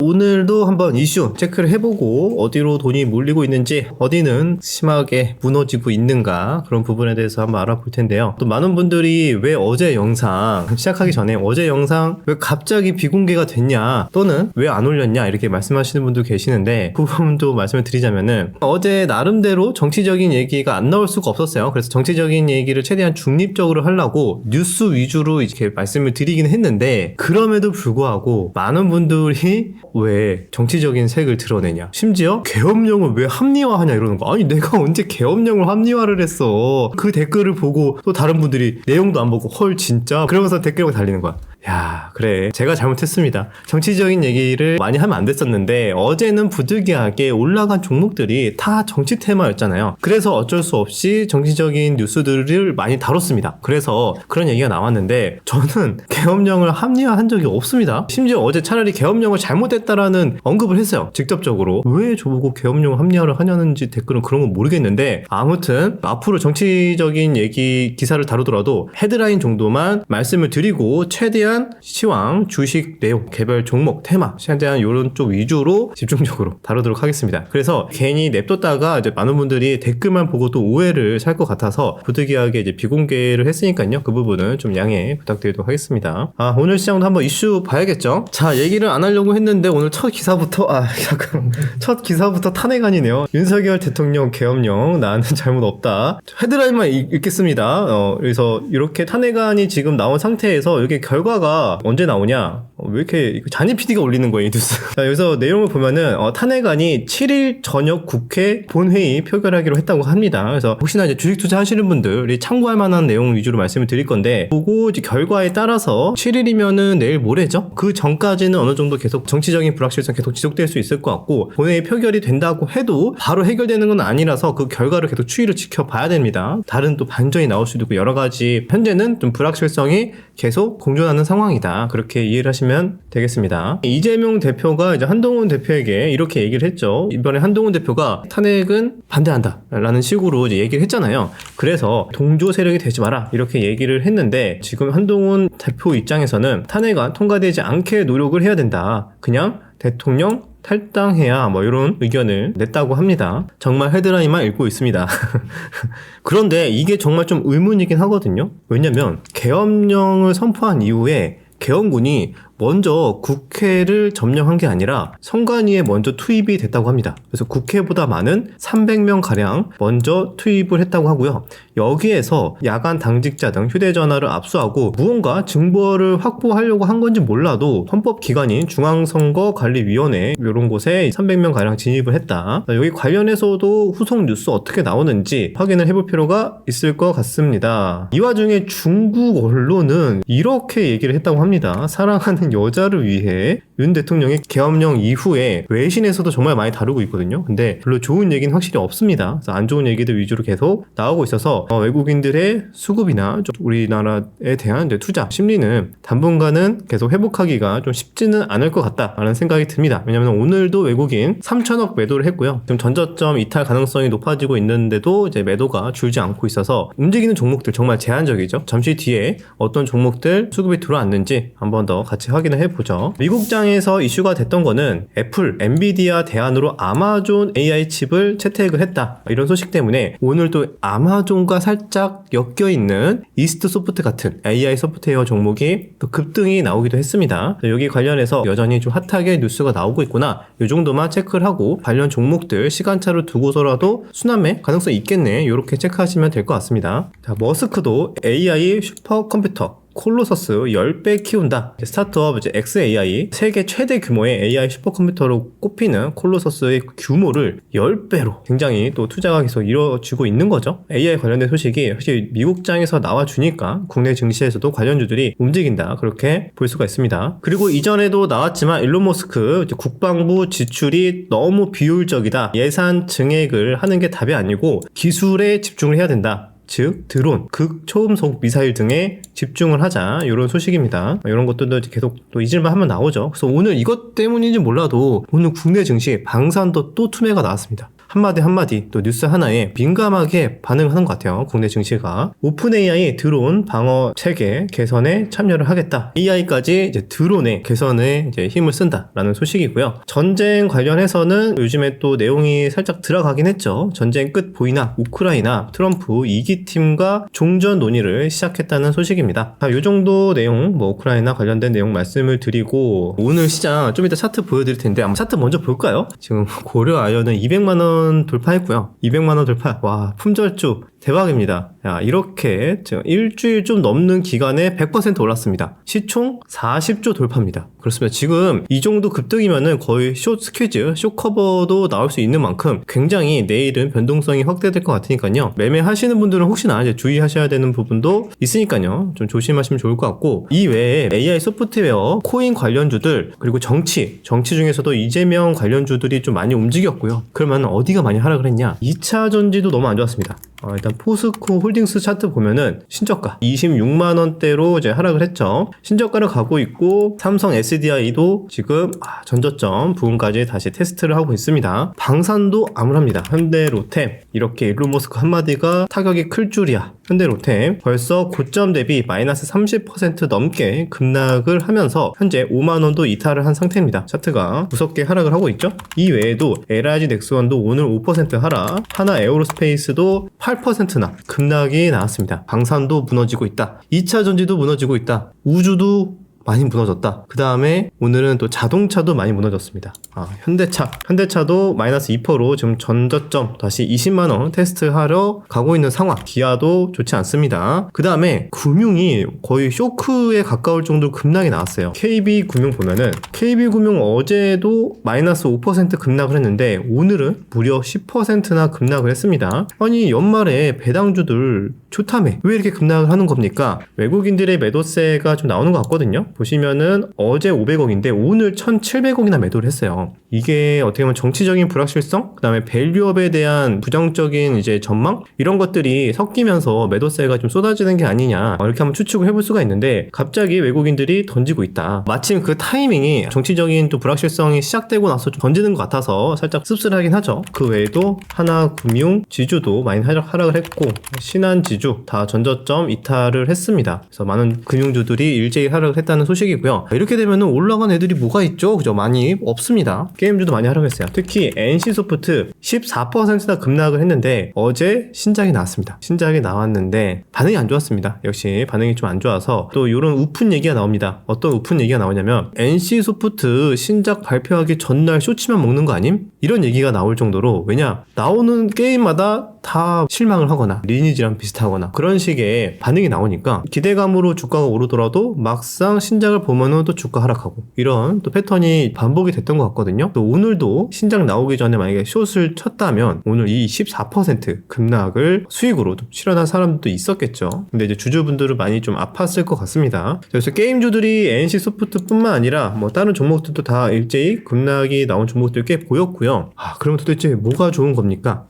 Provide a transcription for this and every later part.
오늘도 한번 이슈 체크를 해보고 어디로 돈이 몰리고 있는지, 어디는 심하게 무너지고 있는가, 그런 부분에 대해서 한번 알아볼 텐데요. 또 많은 분들이 왜 어제 영상 시작하기 전에 어제 영상 왜 갑자기 비공개가 됐냐, 또는 왜 안 올렸냐 이렇게 말씀하시는 분도 계시는데, 그 부분도 말씀을 드리자면은 어제 나름대로 정치적인 얘기가 안 나올 수가 없었어요. 그래서 정치적인 얘기를 최대한 중립적으로 하려고 뉴스 위주로 이렇게 말씀을 드리긴 했는데, 그럼에도 불구하고 많은 분들이 왜 정치적인 색을 드러내냐, 심지어 계엄령을 왜 합리화하냐 이러는 거. 아니 내가 언제 계엄령을 합리화를 했어. 그 댓글을 보고 또 다른 분들이 내용도 안 보고 헐 진짜, 그러면서 댓글을 달리는 거야. 야, 그래, 제가 잘못했습니다. 정치적인 얘기를 많이 하면 안 됐었는데, 어제는 부득이하게 올라간 종목들이 다 정치 테마였잖아요. 그래서 어쩔 수 없이 정치적인 뉴스들을 많이 다뤘습니다. 그래서 그런 얘기가 나왔는데, 저는 계엄령을 합리화한 적이 없습니다. 심지어 어제 차라리 계엄령을 잘못했다라는 언급을 했어요, 직접적으로. 왜 저보고 계엄령 합리화를 하냐는지 댓글은 그런 건 모르겠는데, 아무튼 앞으로 정치적인 얘기 기사를 다루더라도 헤드라인 정도만 말씀을 드리고, 최대한 시황, 주식 내용, 개별 종목, 테마, 최대한 이런 쪽 위주로 집중적으로 다루도록 하겠습니다. 그래서 괜히 냅뒀다가 이제 많은 분들이 댓글만 보고 또 오해를 살 것 같아서 부득이하게 이제 비공개를 했으니까요. 그 부분은 좀 양해 부탁드리도록 하겠습니다. 오늘 시장도 한번 이슈 봐야겠죠? 자, 얘기를 안 하려고 했는데 오늘 첫 기사부터 첫 기사부터 탄핵안이네요. 윤석열 대통령 계엄령 나는 잘못 없다. 헤드라인만 읽겠습니다. 그래서 이렇게 탄핵안이 지금 나온 상태에서 이게 결과가 언제 나오냐? 왜 이렇게 잔이 PD가 올리는 거예요, 이 뉴스. 자, 여기서 내용을 보면은 탄핵안이 7일 저녁 국회 본회의 표결하기로 했다고 합니다. 그래서 혹시나 이제 주식 투자하시는 분들이 참고할 만한 내용 위주로 말씀을 드릴 건데, 보고 이제 결과에 따라서 7일이면은 내일 모레죠. 그 전까지는 어느 정도 계속 정치적인 불확실성 계속 지속될 수 있을 것 같고, 본회의 표결이 된다고 해도 바로 해결되는 건 아니라서 그 결과를 계속 추이를 지켜봐야 됩니다. 다른 또 반전이 나올 수도 있고 여러 가지 현재는 좀 불확실성이 계속 공존하는 상황이다. 그렇게 이해를 하시면 되겠습니다. 이재명 대표가 이제 한동훈 대표에게 이렇게 얘기를 했죠. 이번에 한동훈 대표가 탄핵은 반대한다 라는 식으로 이제 얘기를 했잖아요. 그래서 동조 세력이 되지 마라 이렇게 얘기를 했는데, 지금 한동훈 대표 입장에서는 탄핵안 통과되지 않게 노력을 해야 된다. 그냥 대통령 탈당해야 이런 의견을 냈다고 합니다. 정말 헤드라인만 읽고 있습니다. 그런데 이게 정말 좀 의문이긴 하거든요. 왜냐면 계엄령을 선포한 이후에 계엄군이 먼저 국회를 점령한 게 아니라 선관위에 먼저 투입이 됐다고 합니다. 그래서 국회보다 많은 300명가량 먼저 투입을 했다고 하고요. 여기에서 야간 당직자 등 휴대전화를 압수하고 무언가 증거를 확보하려고 한 건지 몰라도 헌법기관인 중앙선거관리위원회 이런 곳에 300명가량 진입을 했다. 여기 관련해서도 후속 뉴스 어떻게 나오는지 확인을 해볼 필요가 있을 것 같습니다. 이 와중에 중국 언론은 이렇게 얘기를 했다고 합니다. 사랑하는 여자를 위해 윤 대통령의 계엄령 이후에 외신에서도 정말 많이 다루고 있거든요. 근데 별로 좋은 얘기는 확실히 없습니다. 그래서 안 좋은 얘기들 위주로 계속 나오고 있어서 외국인들의 수급이나 좀 우리나라에 대한 투자 심리는 당분간은 계속 회복하기가 좀 쉽지는 않을 것 같다라는 생각이 듭니다. 왜냐하면 오늘도 외국인 3천억 매도를 했고요. 지금 전저점 이탈 가능성이 높아지고 있는데도 이제 매도가 줄지 않고 있어서 움직이는 종목들 정말 제한적이죠. 잠시 뒤에 어떤 종목들 수급이 들어왔는지 한 번 더 같이 확인을 해보죠. 미국장에서 이슈가 됐던 거는 애플, 엔비디아 대안으로 아마존 AI 칩을 채택을 했다. 이런 소식 때문에 오늘 또 아마존과 살짝 엮여있는 이스트소프트 같은 AI 소프트웨어 종목이 또 급등이 나오기도 했습니다. 여기 관련해서 여전히 좀 핫하게 뉴스가 나오고 있구나. 이 정도만 체크를 하고 관련 종목들 시간차를 두고서라도 순환매 가능성이 있겠네. 이렇게 체크하시면 될 것 같습니다. 자, 머스크도 AI 슈퍼컴퓨터 콜로서스 10배 키운다. 스타트업 XAI, 세계 최대 규모의 AI 슈퍼컴퓨터로 꼽히는 콜로서스의 규모를 10배로 굉장히 또 투자가 계속 이루어지고 있는 거죠. AI 관련된 소식이 사실 미국장에서 나와주니까 국내 증시에서도 관련주들이 움직인다. 그렇게 볼 수가 있습니다. 그리고 이전에도 나왔지만 일론 머스크 국방부 지출이 너무 비효율적이다. 예산 증액을 하는 게 답이 아니고 기술에 집중을 해야 된다. 즉 드론, 극초음속 미사일 등에 집중을 하자, 이런 소식입니다. 이런 것들도 계속 또 잊을만 하면 나오죠. 그래서 오늘 이것 때문인지 몰라도 오늘 국내 증시 방산도 또 투매가 나왔습니다. 한마디 한마디 또 뉴스 하나에 민감하게 반응을 하는 것 같아요. 국내 증시가. 오픈AI 드론 방어 체계 개선에 참여를 하겠다. AI까지 이제 드론의 개선에 이제 힘을 쓴다라는 소식이고요. 전쟁 관련해서는 요즘에 또 내용이 살짝 들어가긴 했죠. 전쟁 끝 보이나 우크라이나 트럼프 2기 팀과 종전 논의를 시작했다는 소식입니다. 이 정도 내용, 뭐 우크라이나 관련된 내용 말씀을 드리고 오늘 시장 좀 이따 차트 보여드릴 텐데 한번 차트 먼저 볼까요? 지금 고려 아연은 200만원 돌파했고요. 200만원 돌파. 와, 품절주 대박입니다. 야, 이렇게 일주일 좀 넘는 기간에 100% 올랐습니다. 시총 40조 돌파입니다. 그렇습니다. 지금 이 정도 급등이면은 거의 숏 스퀴즈, 숏 커버도 나올 수 있는 만큼 굉장히 내일은 변동성이 확대될 것 같으니까요. 매매하시는 분들은 혹시나 이제 주의하셔야 되는 부분도 있으니까요. 좀 조심하시면 좋을 것 같고, 이 외에 AI 소프트웨어, 코인 관련주들, 그리고 정치 중에서도 이재명 관련주들이 좀 많이 움직였고요. 그러면 어디가 많이 하락을 했냐? 2차 전지도 너무 안 좋았습니다. 일단 포스코 홀딩스 차트 보면은 신저가 26만원대로 이제 하락을 했죠. 신저가를 가고 있고, 삼성 SDI도 지금 전저점 부분까지 다시 테스트를 하고 있습니다. 방산도 암울합니다. 현대로템, 이렇게 일론 머스크 한마디가 타격이 클 줄이야. 현대로템 벌써 고점 대비 마이너스 30% 넘게 급락을 하면서 현재 5만원도 이탈을 한 상태입니다. 차트가 무섭게 하락을 하고 있죠. 이 외에도 LIG 넥스원도 오늘 5% 하락, 하나 에어로스페이스도 8%나 급락이 나왔습니다. 방산도 무너지고 있다. 2차 전지도 무너지고 있다. 우주도 많이 무너졌다. 그 다음에 오늘은 또 자동차도 많이 무너졌습니다. 현대차도 마이너스 2%로 지금 전저점 다시 20만원 테스트하러 가고 있는 상황. 기아도 좋지 않습니다. 그 다음에 금융이 거의 쇼크에 가까울 정도로 급락이 나왔어요. KB금융 보면은 KB금융 어제도 마이너스 5% 급락을 했는데 오늘은 무려 10%나 급락을 했습니다. 아니 연말에 배당주들 좋다며 왜 이렇게 급락을 하는 겁니까? 외국인들의 매도세가 좀 나오는 것 같거든요. 보시면은 어제 500억인데 오늘 1,700억이나 매도를 했어요. 이게 어떻게 보면 정치적인 불확실성, 그 다음에 밸류업에 대한 부정적인 이제 전망, 이런 것들이 섞이면서 매도세가 좀 쏟아지는 게 아니냐, 이렇게 한번 추측을 해볼 수가 있는데 갑자기 외국인들이 던지고 있다. 마침 그 타이밍이 정치적인 또 불확실성이 시작되고 나서 좀 던지는 것 같아서 살짝 씁쓸하긴 하죠. 그 외에도 하나금융, 지주도 많이 하락을 했고, 신한지주 다 전저점 이탈을 했습니다. 그래서 많은 금융주들이 일제히 하락을 했다는 소식이고요. 이렇게 되면 올라간 애들이 뭐가 있죠? 그죠? 많이 없습니다. 게임주도 많이 하락했어요. 특히 NC소프트 14%나 급락을 했는데 어제 신작이 나왔습니다. 신작이 나왔는데 반응이 안 좋았습니다. 역시 반응이 좀 안 좋아서 또 이런 우픈 얘기가 나옵니다. 어떤 우픈 얘기가 나오냐면 NC소프트 신작 발표하기 전날 쇼치만 먹는 거 아님? 이런 얘기가 나올 정도로, 왜냐 나오는 게임마다 다 실망을 하거나 리니지랑 비슷하거나 그런 식의 반응이 나오니까 기대감으로 주가가 오르더라도 막상 신작을 보면은 또 주가 하락하고, 이런 또 패턴이 반복이 됐던 것 같거든요. 또 오늘도 신작 나오기 전에 만약에 숏을 쳤다면 오늘 이 14% 급락을 수익으로 실현한 사람도 있었겠죠. 근데 이제 주주분들은 많이 좀 아팠을 것 같습니다. 그래서 게임주들이 NC소프트뿐만 아니라 뭐 다른 종목들도 다 일제히 급락이 나온 종목들 꽤 보였고요. 그러면 도대체 뭐가 좋은 겁니까?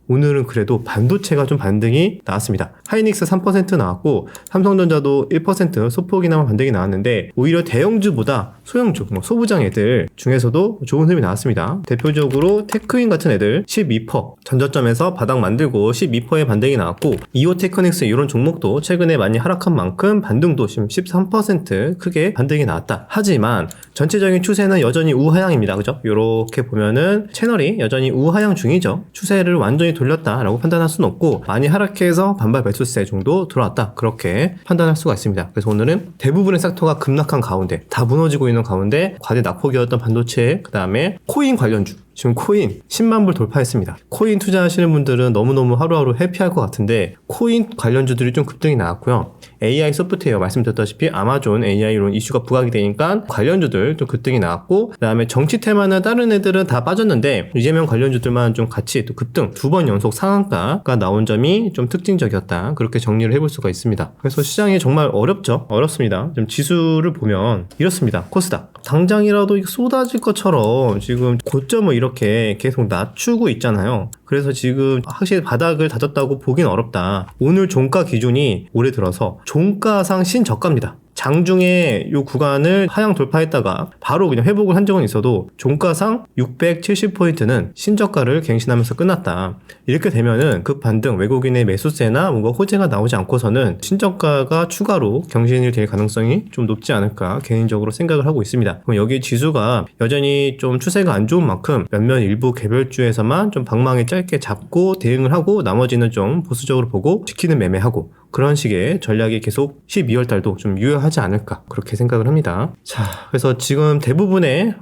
오늘은 그래도 반도체가 좀 반등이 나왔습니다. 하이닉스 3% 나왔고 삼성전자도 1% 소폭이나마 반등이 나왔는데, 오히려 대형주보다 소형주, 소부장 애들 중에서도 좋은 흐름이 나왔습니다. 대표적으로 테크인 같은 애들 12% 전저점에서 바닥 만들고 12%의 반등이 나왔고, 이오테크닉스 이런 종목도 최근에 많이 하락한 만큼 반등도 지금 13% 크게 반등이 나왔다. 하지만 전체적인 추세는 여전히 우하향입니다. 그죠? 이렇게 보면은 채널이 여전히 우하향 중이죠. 추세를 완전히 돌렸다라고 판단할 수는 없고, 많이 하락해서 반발 매수세 정도 들어왔다, 그렇게 판단할 수가 있습니다. 그래서 오늘은 대부분의 섹터가 급락한 가운데, 다 무너지고 있는 가운데 과대 낙폭이었던 반도체, 그 다음에 코인 관련주, 지금 코인 10만 불 돌파했습니다. 코인 투자하시는 분들은 너무너무 하루하루 해피할 것 같은데, 코인 관련주들이 좀 급등이 나왔고요. AI 소프트웨어 말씀드렸다시피 아마존 AI 이런 이슈가 부각이 되니까 관련주들 좀 급등이 나왔고, 그 다음에 정치 테마는 다른 애들은 다 빠졌는데 이재명 관련주들만 좀 같이 또 급등, 2번 연속 상한가가 나온 점이 좀 특징적이었다, 그렇게 정리를 해볼 수가 있습니다. 그래서 시장이 정말 어렵습니다. 좀 지수를 보면 이렇습니다. 코스닥 당장이라도 쏟아질 것처럼 지금 고점을 이렇게 계속 낮추고 있잖아요. 그래서 지금 확실히 바닥을 다졌다고 보긴 어렵다. 오늘 종가 기준이 올해 들어서 종가상 신저가입니다. 장중에 요 구간을 하향 돌파했다가 바로 그냥 회복을 한 적은 있어도 종가상 670포인트는 신저가를 갱신하면서 끝났다. 이렇게 되면은 그 반등 외국인의 매수세나 뭔가 호재가 나오지 않고서는 신저가가 추가로 경신이 될 가능성이 좀 높지 않을까 개인적으로 생각을 하고 있습니다. 그럼 여기 지수가 여전히 좀 추세가 안 좋은 만큼 몇몇 일부 개별주에서만 좀 방망이 짧게 잡고 대응을 하고 나머지는 좀 보수적으로 보고 지키는 매매하고 그런 식의 전략이 계속 12월 달도 좀 유효하지 않을까 그렇게 생각을 합니다. 자, 그래서 지금 대부분의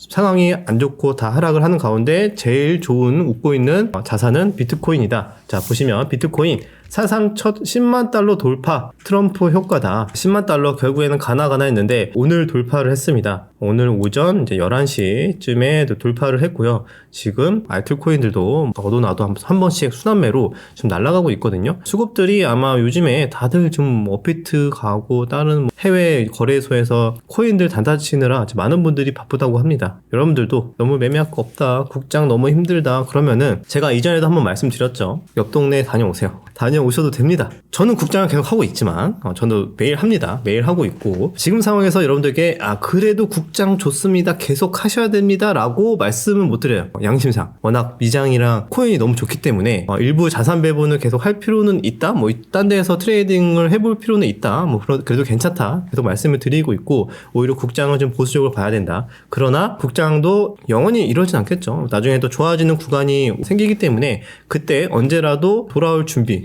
상황이 안 좋고 다 하락을 하는 가운데 제일 좋은 웃고 있는 자산은 비트코인이다. 자, 보시면 비트코인 사상 첫 10만 달러 돌파 트럼프 효과다. 10만 달러 결국에는 가나 했는데 오늘 돌파를 했습니다. 오늘 오전 이제 11시쯤에 돌파를 했고요. 지금 알트코인들도 너도 나도 한 번씩 순환매로 지금 날아가고 있거든요. 수급들이 아마 요즘에 다들 좀 업비트 가고 다른 해외 거래소에서 코인들 단타치느라 많은 분들이 바쁘다고 합니다. 여러분들도 너무 매매할 거 없다, 국장 너무 힘들다 그러면은 제가 이전에도 한번 말씀드렸죠. 옆 동네에 다녀오세요. 다녀오셔도 됩니다. 저는 국장을 계속 하고 있지만 저도 매일 합니다. 매일 하고 있고 지금 상황에서 여러분들께 그래도 국장 좋습니다. 계속 하셔야 됩니다. 라고 말씀은 못 드려요. 양심상. 워낙 미장이랑 코인이 너무 좋기 때문에 일부 자산 배분을 계속 할 필요는 있다. 뭐 딴 데에서 트레이딩을 해볼 필요는 있다. 뭐 그래도 괜찮다. 계속 말씀을 드리고 있고 오히려 국장은 좀 보수적으로 봐야 된다. 그러나 국장도 영원히 이러진 않겠죠. 나중에 또 좋아지는 구간이 생기기 때문에 그때 언제라도 돌아올 준비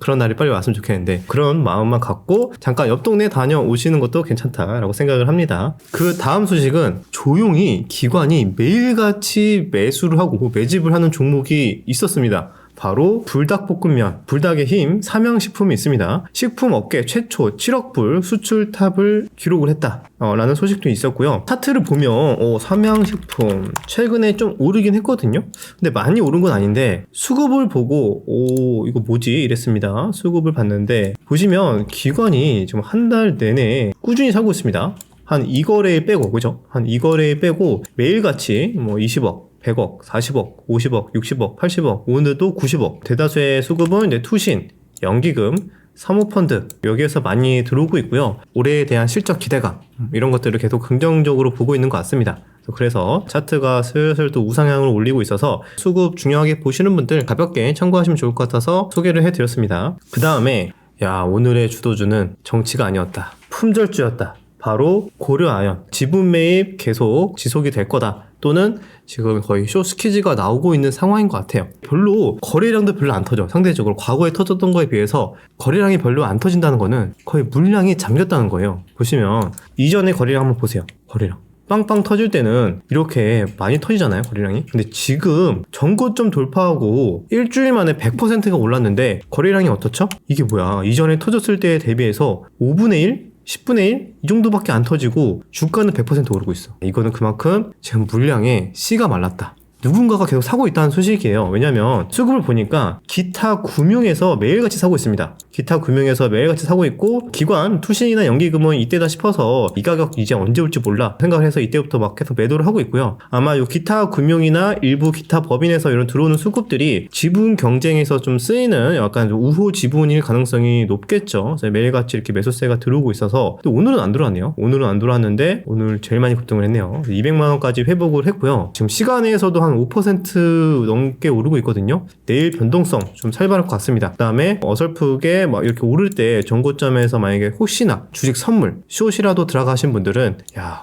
그런 날이 빨리 왔으면 좋겠는데 그런 마음만 갖고 잠깐 옆 동네 다녀오시는 것도 괜찮다라고 생각을 합니다. 그 다음 소식은 조용히 기관이 매일같이 매수를 하고 매집을 하는 종목이 있었습니다. 바로 불닭볶음면, 불닭의 힘 삼양식품이 있습니다. 식품업계 최초 7억 불 수출탑을 기록을 했다 라는 소식도 있었고요. 차트를 보면 삼양식품 최근에 좀 오르긴 했거든요. 근데 많이 오른 건 아닌데 수급을 보고 이거 뭐지 이랬습니다. 수급을 봤는데 보시면 기관이 지금 한 달 내내 꾸준히 사고 있습니다. 한 2거래일 빼고 그죠? 한 2거래일 빼고 매일같이 뭐 20억 100억, 40억, 50억, 60억, 80억, 오늘도 90억. 대다수의 수급은 이제 투신, 연기금, 사모펀드 여기에서 많이 들어오고 있고요. 올해에 대한 실적 기대감 이런 것들을 계속 긍정적으로 보고 있는 것 같습니다. 그래서 차트가 슬슬 또 우상향으로 올리고 있어서 수급 중요하게 보시는 분들 가볍게 참고하시면 좋을 것 같아서 소개를 해드렸습니다. 그 다음에 오늘의 주도주는 정치가 아니었다. 품절주였다. 바로 고려아연 지분 매입 계속 지속이 될 거다. 또는 지금 거의 숏스퀴즈가 나오고 있는 상황인 것 같아요. 별로 거래량도 별로 안 터져. 상대적으로 과거에 터졌던 거에 비해서 거래량이 별로 안 터진다는 거는 거의 물량이 잠겼다는 거예요. 보시면 이전의 거래량 한번 보세요. 거래량 빵빵 터질 때는 이렇게 많이 터지잖아요, 거래량이. 근데 지금 전고점 돌파하고 일주일 만에 100%가 올랐는데 거래량이 어떻죠? 이게 뭐야? 이전에 터졌을 때에 대비해서 5분의 1? 10분의 1? 이 정도밖에 안 터지고 주가는 100% 오르고 있어. 이거는 그만큼 지금 물량에 씨가 말랐다. 누군가가 계속 사고 있다는 소식이에요. 왜냐면 수급을 보니까 기타 금융에서 매일같이 사고 있습니다. 기타 금융에서 매일같이 사고 있고 기관, 투신이나 연기금은 이때다 싶어서 이 가격 이제 언제 올지 몰라 생각을 해서 이때부터 막 계속 매도를 하고 있고요. 아마 요 기타 금융이나 일부 기타 법인에서 이런 들어오는 수급들이 지분 경쟁에서 좀 쓰이는 약간 좀 우호 지분일 가능성이 높겠죠. 그래서 매일같이 이렇게 매수세가 들어오고 있어서 또 오늘은 안 들어왔네요. 오늘은 안 들어왔는데 오늘 제일 많이 급등을 했네요. 200만원까지 회복을 했고요. 지금 시간에서도 한 5% 넘게 오르고 있거든요. 내일 변동성 좀 살벌할 것 같습니다. 그 다음에 어설프게 막 이렇게 오를 때 정고점에서 만약에 혹시나 주식 선물 숏이라도 들어가신 분들은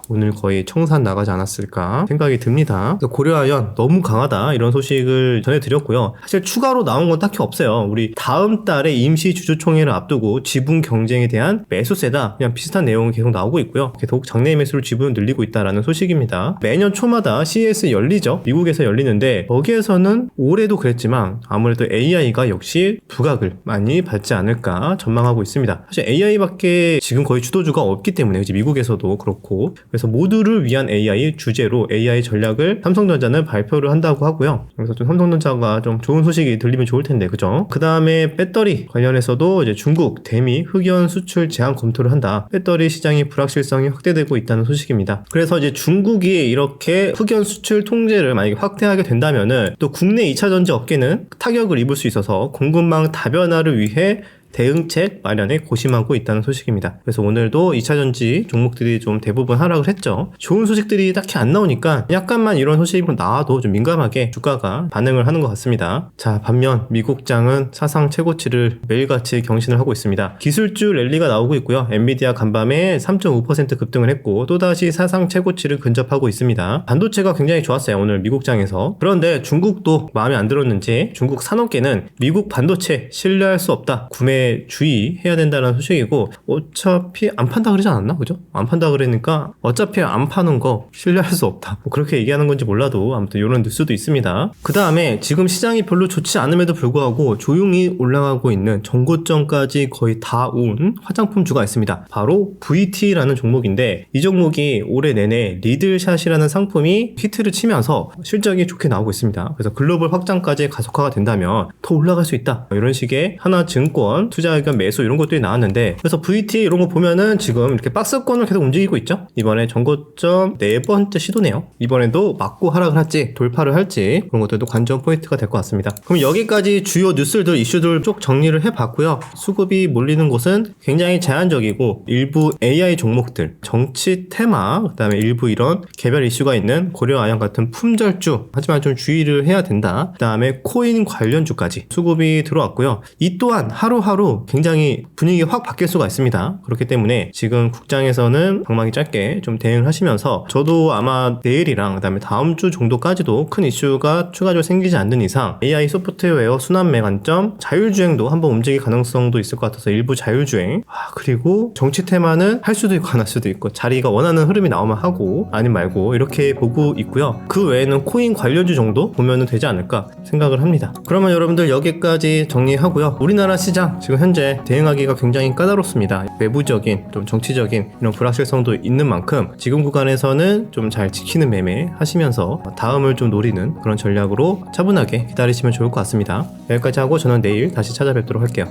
오늘 거의 청산 나가지 않았을까 생각이 듭니다. 고려아연 너무 강하다 이런 소식을 전해드렸고요. 사실 추가로 나온 건 딱히 없어요. 우리 다음 달에 임시 주주총회를 앞두고 지분 경쟁에 대한 매수세다 그냥 비슷한 내용은 계속 나오고 있고요. 계속 장내 매수로 지분을 늘리고 있다라는 소식입니다. 매년 초마다 CES 열리죠. 미국에서 열리는데 거기에서는 올해도 그랬지만 아무래도 AI가 역시 부각을 많이 받지 않을까 전망하고 있습니다. 사실 AI밖에 지금 거의 주도주가 없기 때문에 미국에서도 그렇고 그래서 모두를 위한 AI 주제로 AI 전략을 삼성전자는 발표를 한다고 하고요. 그래서 좀 삼성전자가 좀 좋은 소식이 들리면 좋을 텐데 그죠? 그 다음에 배터리 관련해서도 이제 중국 대미 흑연 수출 제한 검토를 한다. 배터리 시장의 불확실성이 확대되고 있다는 소식입니다. 그래서 이제 중국이 이렇게 흑연 수출 통제를 만약에 확대하게 된다면은 또 국내 2차 전지 업계는 타격을 입을 수 있어서 공급망 다변화를 위해 대응책 마련에 고심하고 있다는 소식입니다. 그래서 오늘도 2차전지 종목들이 좀 대부분 하락을 했죠. 좋은 소식들이 딱히 안 나오니까 약간만 이런 소식이 나와도 좀 민감하게 주가가 반응을 하는 것 같습니다. 자, 반면 미국장은 사상 최고치를 매일같이 경신을 하고 있습니다. 기술주 랠리가 나오고 있고요. 엔비디아 간밤에 3.5% 급등을 했고 또다시 사상 최고치를 근접하고 있습니다. 반도체가 굉장히 좋았어요. 오늘 미국장에서. 그런데 중국도 마음에 안 들었는지 중국 산업계는 미국 반도체 신뢰할 수 없다. 구매 주의해야 된다는 소식이고 어차피 안 판다 그러지 않았나? 그죠? 안 판다 그러니까 어차피 안 파는 거 신뢰할 수 없다. 뭐 그렇게 얘기하는 건지 몰라도 아무튼 이런 뉴스도 있습니다. 그 다음에 지금 시장이 별로 좋지 않음에도 불구하고 조용히 올라가고 있는 전고점까지 거의 다 온 화장품주가 있습니다. 바로 VT라는 종목인데 이 종목이 올해 내내 리들샷이라는 상품이 히트를 치면서 실적이 좋게 나오고 있습니다. 그래서 글로벌 확장까지 가속화가 된다면 더 올라갈 수 있다. 이런 식의 하나증권 투자 의견 매수 이런 것들이 나왔는데 그래서 VT 이런 거 보면은 지금 이렇게 박스권을 계속 움직이고 있죠. 이번에 전고점 4번째 시도네요. 이번에도 맞고 하락을 할지 돌파를 할지 그런 것들도 관전 포인트가 될 것 같습니다. 그럼 여기까지 주요 뉴스들 이슈들 쭉 정리를 해봤고요. 수급이 몰리는 곳은 굉장히 제한적이고 일부 AI 종목들, 정치 테마, 그 다음에 일부 이런 개별 이슈가 있는 고려아연 같은 품절주 하지만 좀 주의를 해야 된다. 그 다음에 코인 관련주까지 수급이 들어왔고요. 이 또한 하루하루 굉장히 분위기 확 바뀔 수가 있습니다. 그렇기 때문에 지금 국장에서는 방망이 짧게 좀 대응을 하시면서 저도 아마 내일이랑 그 다음에 다음 주 정도까지도 큰 이슈가 추가적으로 생기지 않는 이상 AI 소프트웨어 순환매 관점 자율주행도 한번 움직일 가능성도 있을 것 같아서 일부 자율주행 그리고 정치 테마는 할 수도 있고 안 할 수도 있고 자리가 원하는 흐름이 나오면 하고 아님 말고 이렇게 보고 있고요. 그 외에는 코인 관련주 정도 보면 되지 않을까 생각을 합니다. 그러면 여러분들 여기까지 정리하고요. 우리나라 시장 지금 현재 대응하기가 굉장히 까다롭습니다. 외부적인 좀 정치적인 이런 불확실성도 있는 만큼 지금 구간에서는 좀 잘 지키는 매매 하시면서 다음을 좀 노리는 그런 전략으로 차분하게 기다리시면 좋을 것 같습니다. 여기까지 하고 저는 내일 다시 찾아뵙도록 할게요.